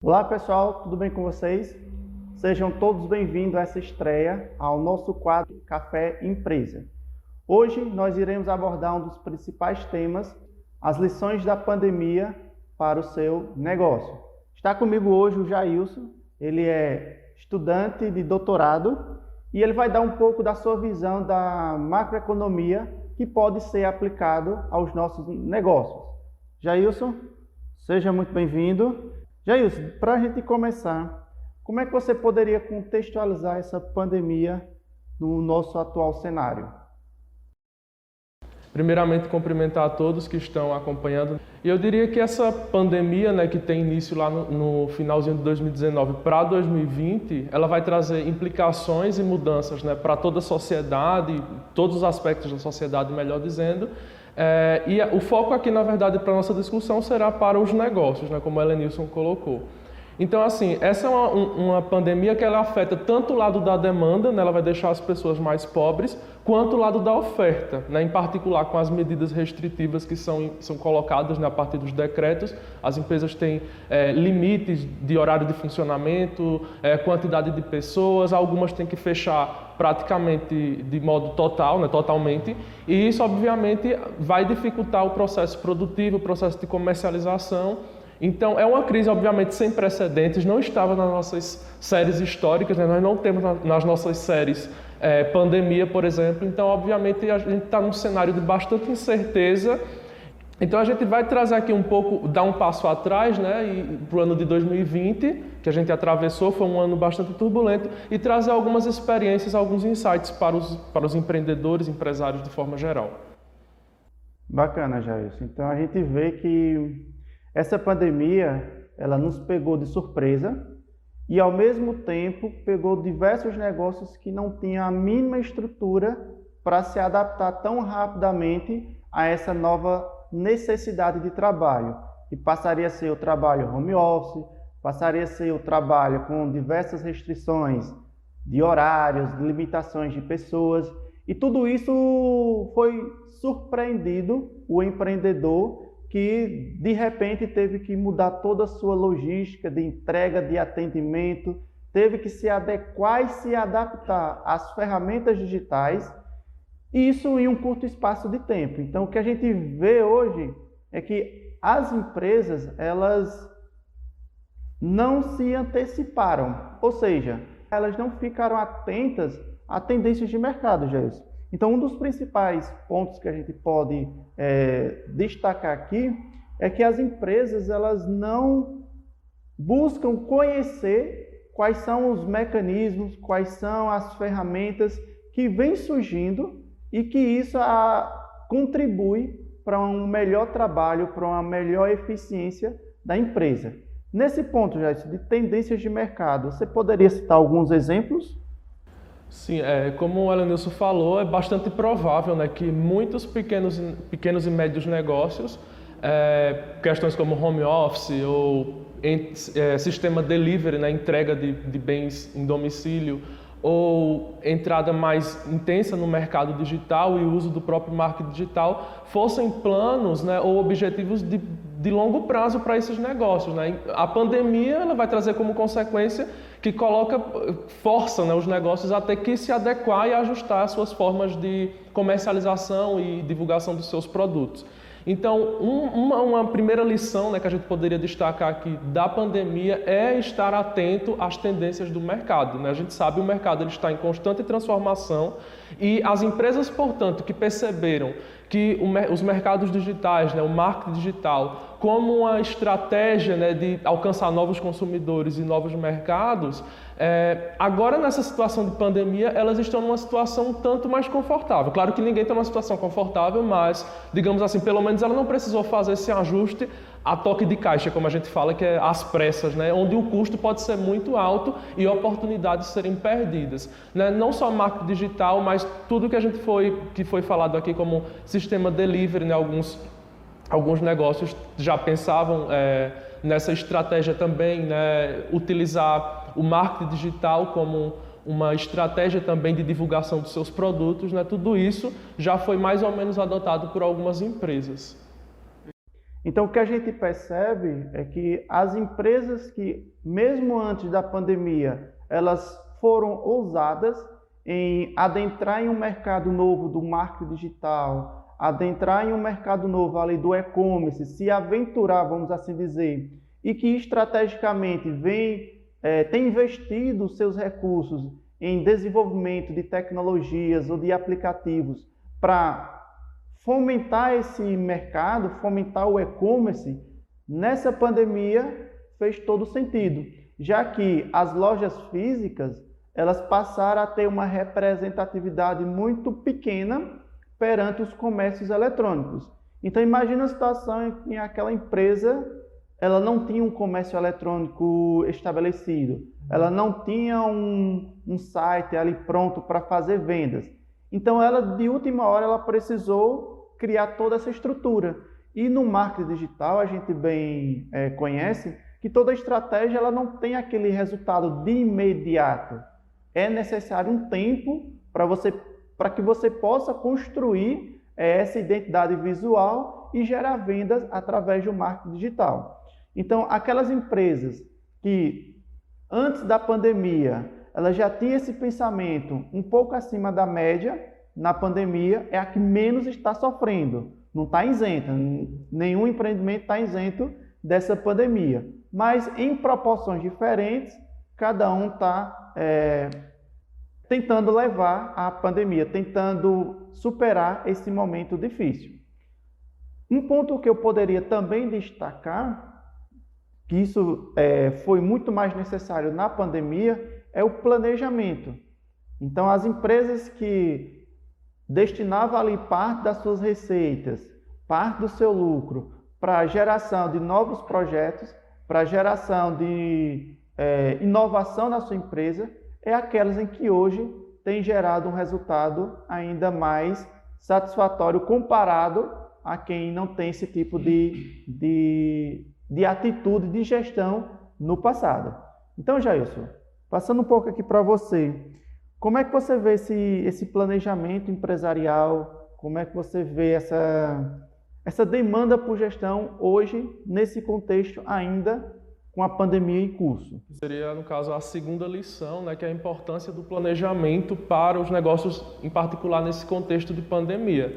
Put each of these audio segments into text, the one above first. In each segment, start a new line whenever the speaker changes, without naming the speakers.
Olá pessoal, tudo bem com vocês? Sejam todos bem-vindos a essa estreia ao nosso quadro Café Empresa. Hoje nós iremos abordar um dos principais temas, as lições da pandemia para o seu negócio. Está comigo hoje o Jailson, ele é estudante de doutorado e ele vai dar um pouco da sua visão da macroeconomia que pode ser aplicado aos nossos negócios. Jailson, seja muito bem-vindo. Jailson, para a gente começar, como é que você poderia contextualizar essa pandemia no nosso atual cenário?
Primeiramente, cumprimentar a todos que estão acompanhando. E eu diria que essa pandemia, que tem início lá no finalzinho de 2019 para 2020, ela vai trazer implicações e mudanças, para toda a sociedade, todos os aspectos da sociedade, melhor dizendo. E o foco aqui, na verdade, para a nossa discussão será para os negócios, como a Helenilson colocou. Então, assim, essa é uma pandemia que ela afeta tanto o lado da demanda, ela vai deixar as pessoas mais pobres, quanto o lado da oferta, em particular com as medidas restritivas que são colocadas a partir dos decretos. As empresas têm limites de horário de funcionamento, quantidade de pessoas, algumas têm que fechar praticamente de modo total, totalmente, e isso obviamente vai dificultar o processo produtivo, o processo de comercialização. Então, é uma crise, obviamente, sem precedentes, não estava nas nossas séries históricas, nós não temos nas nossas séries pandemia, por exemplo. Então, obviamente, a gente está num cenário de bastante incerteza. Então, a gente vai trazer aqui um pouco, dar um passo atrás, para o ano de 2020, que a gente atravessou, foi um ano bastante turbulento, e trazer algumas experiências, alguns insights para os empreendedores, empresários de forma geral.
Bacana, Jailson. Então, a gente vê que essa pandemia, ela nos pegou de surpresa e, ao mesmo tempo, pegou diversos negócios que não tinham a mínima estrutura para se adaptar tão rapidamente a essa nova necessidade de trabalho. E passaria a ser o trabalho home office, passaria a ser o trabalho com diversas restrições de horários, de limitações de pessoas. E tudo isso foi surpreendido o empreendedor que de repente teve que mudar toda a sua logística de entrega, de atendimento, teve que se adequar e se adaptar às ferramentas digitais, e isso em um curto espaço de tempo. Então, o que a gente vê hoje é que as empresas, elas não se anteciparam, ou seja, elas não ficaram atentas a tendências de mercado, Jailson. Então, um dos principais pontos que a gente pode destacar aqui é que as empresas elas não buscam conhecer quais são os mecanismos, quais são as ferramentas que vêm surgindo e que isso contribui para um melhor trabalho, para uma melhor eficiência da empresa. Nesse ponto, já de tendências de mercado, você poderia citar alguns exemplos?
Sim, como o Helenilson falou, é bastante provável que muitos pequenos e médios negócios, questões como home office ou sistema delivery, entrega de bens em domicílio, ou entrada mais intensa no mercado digital e uso do próprio marketing digital, fossem planos ou objetivos de longo prazo para esses negócios. A pandemia ela vai trazer como consequência que força os negócios a ter que se adequar e ajustar as suas formas de comercialização e divulgação dos seus produtos. Então, uma primeira lição que a gente poderia destacar aqui da pandemia é estar atento às tendências do mercado. A gente sabe que o mercado ele está em constante transformação e as empresas, portanto, que perceberam que os mercados digitais, o marketing digital, como uma estratégia de alcançar novos consumidores e novos mercados, agora nessa situação de pandemia, elas estão numa situação um tanto mais confortável. Claro que ninguém está numa situação confortável, mas, digamos assim, pelo menos ela não precisou fazer esse ajuste a toque de caixa, como a gente fala, que é às pressas, onde o custo pode ser muito alto e oportunidades serem perdidas. Não só marketing digital, mas tudo que foi falado aqui como sistema delivery, alguns negócios já pensavam nessa estratégia também, utilizar o marketing digital como uma estratégia também de divulgação dos seus produtos. Tudo isso já foi mais ou menos adotado por algumas empresas.
Então, o que a gente percebe é que as empresas que, mesmo antes da pandemia, elas foram ousadas em adentrar em um mercado novo do marketing digital, adentrar em um mercado novo ali do e-commerce, se aventurar, vamos assim dizer, e que estrategicamente tem investido seus recursos em desenvolvimento de tecnologias ou de aplicativos para fomentar esse mercado, fomentar o e-commerce, nessa pandemia fez todo sentido, já que as lojas físicas elas passaram a ter uma representatividade muito pequena perante os comércios eletrônicos. Então imagina a situação em que aquela empresa ela não tinha um comércio eletrônico estabelecido, ela não tinha um site ali pronto para fazer vendas. Então ela, de última hora, ela precisou criar toda essa estrutura. E no marketing digital a gente bem conhece que toda estratégia ela não tem aquele resultado de imediato. É necessário um tempo para que você possa construir essa identidade visual e gerar vendas através do marketing digital. Então, aquelas empresas que antes da pandemia ela já tinha esse pensamento um pouco acima da média, na pandemia é a que menos está sofrendo. Não está isenta, nenhum empreendimento está isento dessa pandemia. Mas em proporções diferentes, cada um está tentando levar a pandemia, tentando superar esse momento difícil. Um ponto que eu poderia também destacar, que isso foi muito mais necessário na pandemia, é o planejamento. Então, as empresas que destinavam ali parte das suas receitas, parte do seu lucro, para a geração de novos projetos, para a geração de inovação na sua empresa, é aquelas em que hoje tem gerado um resultado ainda mais satisfatório comparado a quem não tem esse tipo de atitude de gestão no passado. Então, Jailson, passando um pouco aqui para você, como é que você vê esse planejamento empresarial? Como é que você vê essa demanda por gestão hoje, nesse contexto ainda com a pandemia em curso?
Seria, no caso, a segunda lição, né, que é a importância do planejamento para os negócios, em particular nesse contexto de pandemia.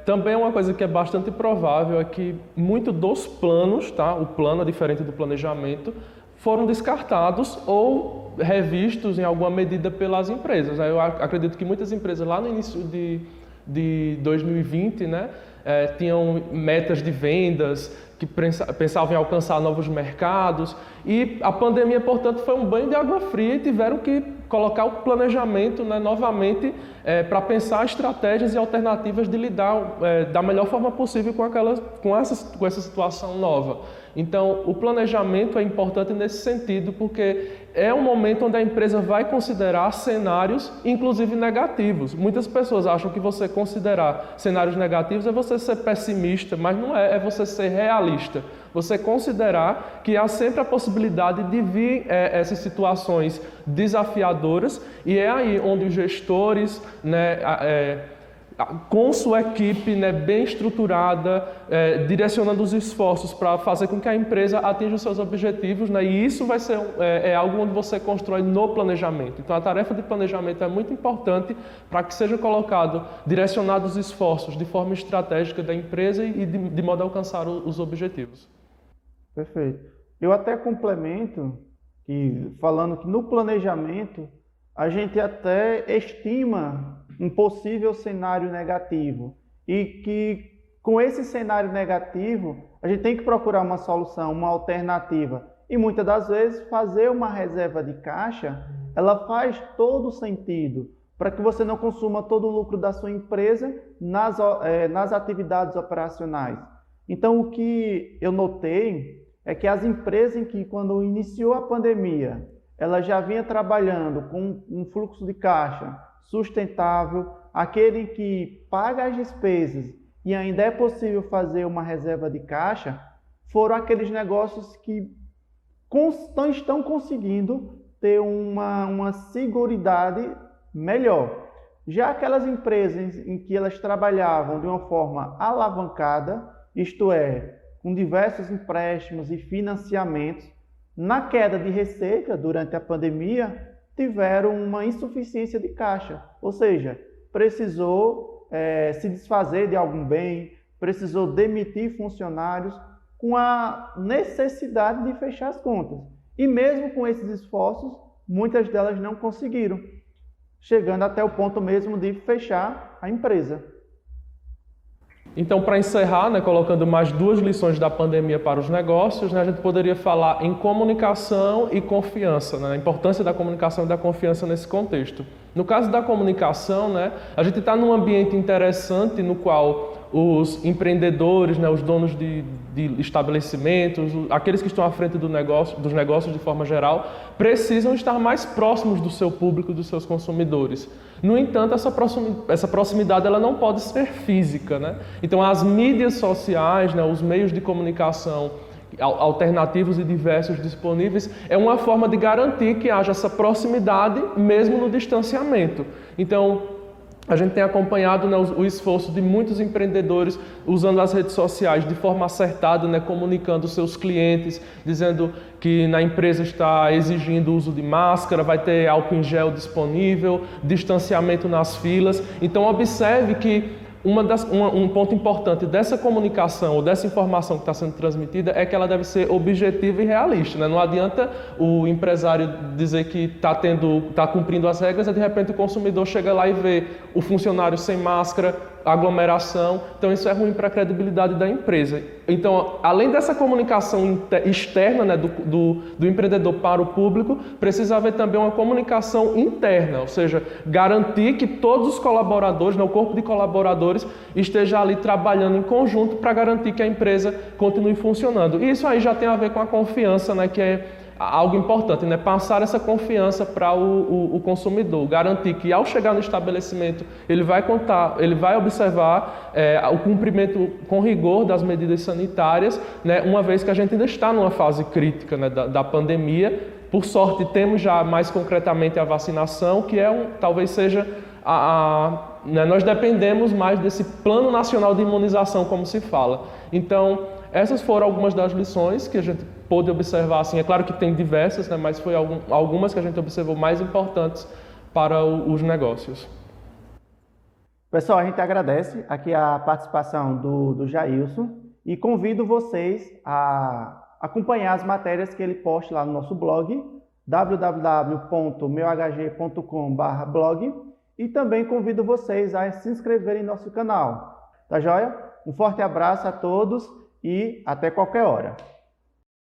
Também uma coisa que é bastante provável é que muito dos planos, tá? O plano é diferente do planejamento, foram descartados ou revistos em alguma medida pelas empresas. Eu acredito que muitas empresas lá no início de 2020, né, tinham metas de vendas, que pensavam em alcançar novos mercados, e a pandemia, portanto, foi um banho de água fria e tiveram que colocar o planejamento, né, novamente para pensar estratégias e alternativas de lidar da melhor forma possível com essa situação nova. Então, o planejamento é importante nesse sentido, porque é um momento onde a empresa vai considerar cenários, inclusive negativos. Muitas pessoas acham que você considerar cenários negativos é você ser pessimista, mas não é você ser realista. Você considerar que há sempre a possibilidade de vir essas situações desafiadoras, e é aí onde os gestores, né, com sua equipe, né, bem estruturada, direcionando os esforços para fazer com que a empresa atinja os seus objetivos, né, e isso vai ser algo onde você constrói no planejamento. Então, a tarefa de planejamento é muito importante para que sejam direcionados os esforços de forma estratégica da empresa e de modo a alcançar os objetivos.
Perfeito. Eu até complemento, falando que no planejamento a gente até estima um possível cenário negativo e que com esse cenário negativo a gente tem que procurar uma solução, uma alternativa, e muitas das vezes fazer uma reserva de caixa ela faz todo sentido para que você não consuma todo o lucro da sua empresa nas atividades operacionais. Então, o que eu notei é que as empresas em que, quando iniciou a pandemia, ela já vinha trabalhando com um fluxo de caixa sustentável, aquele que paga as despesas e ainda é possível fazer uma reserva de caixa, foram aqueles negócios que estão conseguindo ter uma seguridade melhor. Já aquelas empresas em que elas trabalhavam de uma forma alavancada, isto é, com diversos empréstimos e financiamentos, na queda de receita durante a pandemia, tiveram uma insuficiência de caixa, ou seja, precisou se desfazer de algum bem, precisou demitir funcionários com a necessidade de fechar as contas. E mesmo com esses esforços, muitas delas não conseguiram, chegando até o ponto mesmo de fechar a empresa.
Então, para encerrar, colocando mais 2 lições da pandemia para os negócios, a gente poderia falar em comunicação e confiança, a importância da comunicação e da confiança nesse contexto. No caso da comunicação, a gente está num ambiente interessante no qual os empreendedores, os donos de estabelecimentos, aqueles que estão à frente dos negócios de forma geral, precisam estar mais próximos do seu público, dos seus consumidores. No entanto, essa proximidade ela não pode ser física. Então, as mídias sociais, os meios de comunicação alternativos e diversos disponíveis, é uma forma de garantir que haja essa proximidade mesmo no distanciamento. Então, a gente tem acompanhado o esforço de muitos empreendedores usando as redes sociais de forma acertada, comunicando seus clientes, dizendo que na empresa está exigindo o uso de máscara, vai ter álcool em gel disponível, distanciamento nas filas. Então, observe que um ponto importante dessa comunicação ou dessa informação que está sendo transmitida é que ela deve ser objetiva e realista. Não adianta o empresário dizer que está cumprindo as regras e de repente o consumidor chega lá e vê o funcionário sem máscara, aglomeração. Então isso é ruim para a credibilidade da empresa. Então, além dessa comunicação externa do empreendedor para o público, precisa haver também uma comunicação interna, ou seja, garantir que todos os colaboradores, o corpo de colaboradores, esteja ali trabalhando em conjunto para garantir que a empresa continue funcionando. E isso aí já tem a ver com a confiança, que é algo importante, passar essa confiança para o consumidor, garantir que ao chegar no estabelecimento ele vai observar o cumprimento com rigor das medidas sanitárias, uma vez que a gente ainda está numa fase crítica da pandemia. Por sorte temos já mais concretamente a vacinação, que talvez seja nós dependemos mais desse Plano Nacional de Imunização, como se fala. Então, essas foram algumas das lições que a gente pôde observar. Assim, é claro que tem diversas, mas foi algumas que a gente observou mais importantes para os negócios.
Pessoal, a gente agradece aqui a participação do Jailson e convido vocês a acompanhar as matérias que ele posta lá no nosso blog, www.meuhg.com/blog, e também convido vocês a se inscreverem em nosso canal. Tá joia? Um forte abraço a todos e até qualquer hora.